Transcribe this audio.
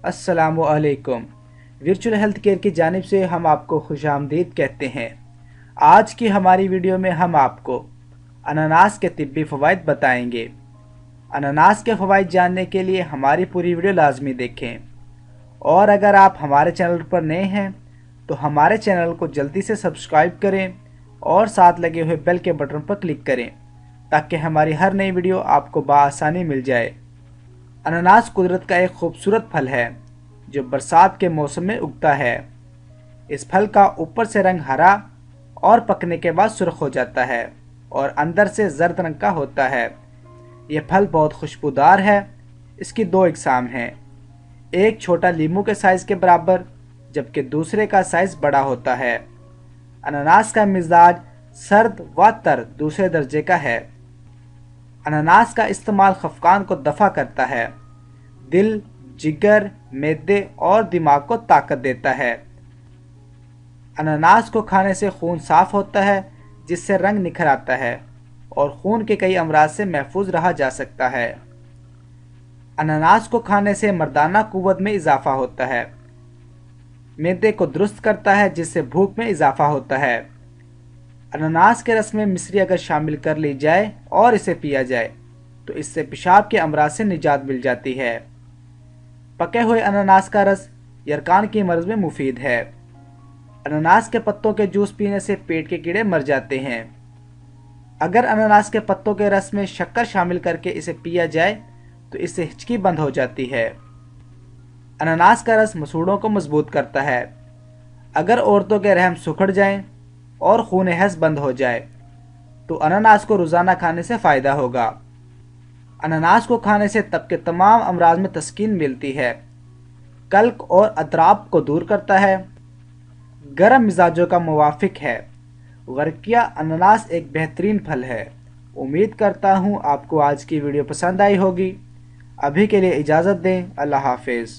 अस्सलामु अलैकुम। Virtual health care की जानिब से हम आपको खुशामदीद कहते हैं। आज की हमारी वीडियो में हम आपको अनानास के तिब्बी फ़वाइद बताएंगे। अनानास के फ़वाइद जानने के लिए हमारी पूरी वीडियो लाजमी देखें, और अगर आप हमारे चैनल पर नए हैं तो हमारे चैनल को जल्दी से सब्सक्राइब करें और साथ लगे हुए बेल के बटन पर क्लिक करें ताकि हमारी हर नई वीडियो आपको बआसानी मिल जाए। अनानास कुदरत का एक खूबसूरत फल है जो बरसात के मौसम में उगता है। इस फल का ऊपर से रंग हरा और पकने के बाद सुर्ख हो जाता है और अंदर से जर्द रंग का होता है। यह फल बहुत खुशबूदार है। इसकी दो इकसाम हैं, एक छोटा लीमू के साइज़ के बराबर जबकि दूसरे का साइज़ बड़ा होता है। अनानास का मिजाज सर्द व तर दूसरे दर्जे का है। अनानास का इस्तेमाल खफकान को दफ़ा करता है, दिल, जिगर, मैदे और दिमाग को ताकत देता है। अनानास को खाने से खून साफ़ होता है जिससे रंग निखर आता है और खून के कई अमराज से महफूज रहा जा सकता है। अनानास को खाने से मर्दाना कुव्वत में इजाफा होता है, मैदे को दुरुस्त करता है जिससे भूख में इजाफा होता है। अनानास के रस में मिश्री अगर शामिल कर ली जाए और इसे पिया जाए तो इससे पेशाब के अमराज से निजात मिल जाती है। पके हुए अनानास का रस यरकान की मर्ज में मुफीद है। अनानास के पत्तों के जूस पीने से पेट के कीड़े मर जाते हैं। अगर अनानास के पत्तों के रस में शक्कर शामिल करके इसे पिया जाए तो इससे हिचकी बंद हो जाती है। अनानास का रस मसूड़ों को मजबूत करता है। अगर औरतों के रहम सुखड़ जाएं और खून हैज़ बंद हो जाए तो अनानास को रोज़ाना खाने से फ़ायदा होगा। अनानास को खाने से तब के तमाम अमराज में तस्कीन मिलती है, कल्क और अतराब को दूर करता है, गर्म मिजाजों का मुवाफिक है। वर्किया अनानास एक बेहतरीन फल है। उम्मीद करता हूँ आपको आज की वीडियो पसंद आई होगी। अभी के लिए इजाज़त दें। अल्लाह हाफिज़।